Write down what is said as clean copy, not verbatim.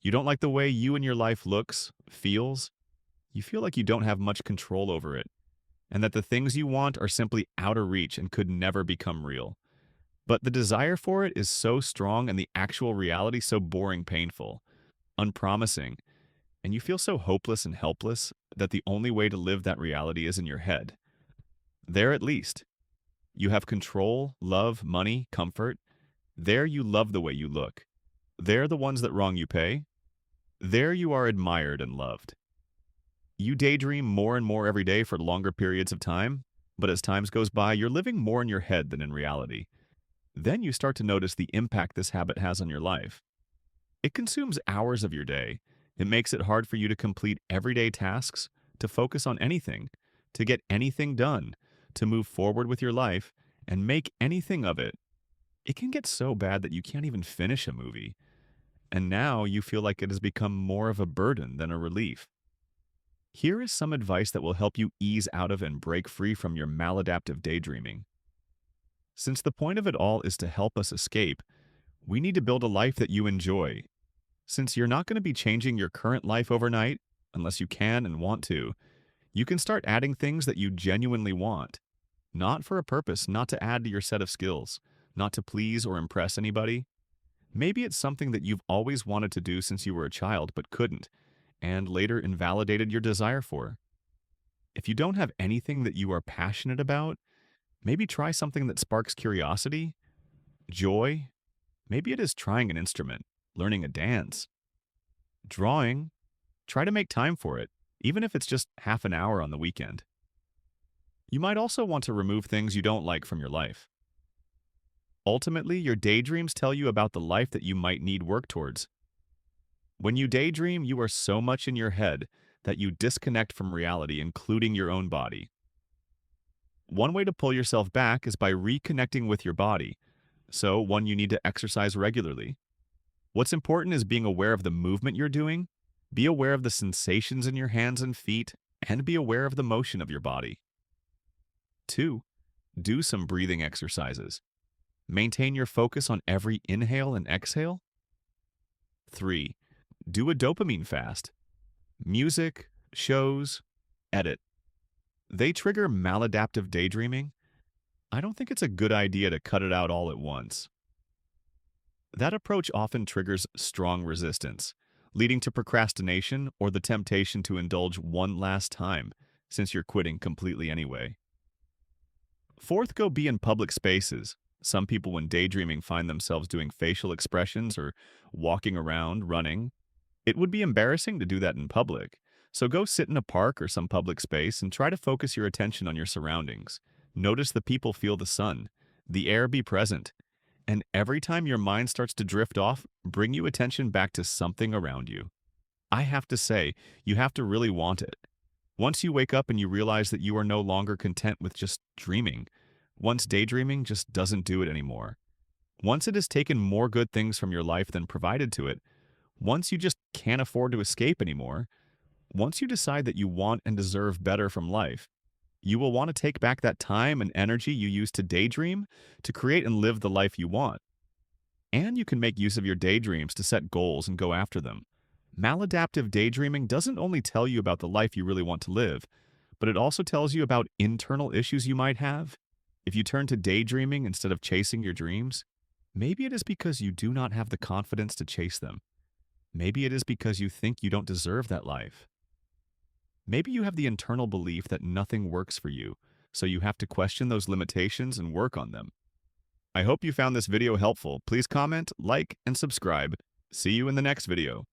You don't like the way you and your life looks, feels. You feel like you don't have much control over it, and that the things you want are simply out of reach and could never become real. But the desire for it is so strong and the actual reality so boring, painful, unpromising, and you feel so hopeless and helpless that the only way to live that reality is in your head. There, at least, you have control, love, money, comfort. There, you love the way you look. There, the ones that wrong you pay. There, you are admired and loved. You daydream more and more every day for longer periods of time, but as time goes by, you're living more in your head than in reality. Then you start to notice the impact this habit has on your life. It consumes hours of your day. It makes it hard for you to complete everyday tasks, to focus on anything, to get anything done, to move forward with your life, and make anything of it. It can get so bad that you can't even finish a movie. And now you feel like it has become more of a burden than a relief. Here is some advice that will help you ease out of and break free from your maladaptive daydreaming. Since the point of it all is to help us escape, we need to build a life that you enjoy. Since you're not going to be changing your current life overnight, unless you can and want to, you can start adding things that you genuinely want. Not for a purpose, not to add to your set of skills, not to please or impress anybody. Maybe it's something that you've always wanted to do since you were a child but couldn't, and later invalidated your desire for. If you don't have anything that you are passionate about, maybe try something that sparks curiosity, joy. Maybe it is trying an instrument, learning a dance, drawing. Try to make time for it, even if it's just half an hour on the weekend. You might also want to remove things you don't like from your life. Ultimately, your daydreams tell you about the life that you might need work towards. When you daydream, you are so much in your head that you disconnect from reality, including your own body. One way to pull yourself back is by reconnecting with your body. So, one, you need to exercise regularly. What's important is being aware of the movement you're doing, be aware of the sensations in your hands and feet, and be aware of the motion of your body. 2. Do some breathing exercises. Maintain your focus on every inhale and exhale. 3. Do a dopamine fast. Music, shows, edit. They trigger maladaptive daydreaming. I don't think it's a good idea to cut it out all at once. That approach often triggers strong resistance, leading to procrastination or the temptation to indulge one last time, since you're quitting completely anyway. 4th, go be in public spaces. Some people, when daydreaming, find themselves doing facial expressions or walking around, running. It would be embarrassing to do that in public, so go sit in a park or some public space and try to focus your attention on your surroundings. Notice the people, feel the sun, the air, be present. And every time your mind starts to drift off, bring you attention back to something around you. I have to say, you have to really want it. Once you wake up and you realize that you are no longer content with just dreaming, once daydreaming just doesn't do it anymore. Once it has taken more good things from your life than provided to it, once you just can't afford to escape anymore, once you decide that you want and deserve better from life, you will want to take back that time and energy you used to daydream to create and live the life you want. And you can make use of your daydreams to set goals and go after them. Maladaptive daydreaming doesn't only tell you about the life you really want to live, but it also tells you about internal issues you might have. If you turn to daydreaming instead of chasing your dreams, maybe it is because you do not have the confidence to chase them. Maybe it is because you think you don't deserve that life. Maybe you have the internal belief that nothing works for you, so you have to question those limitations and work on them. I hope you found this video helpful. Please comment, like, and subscribe. See you in the next video.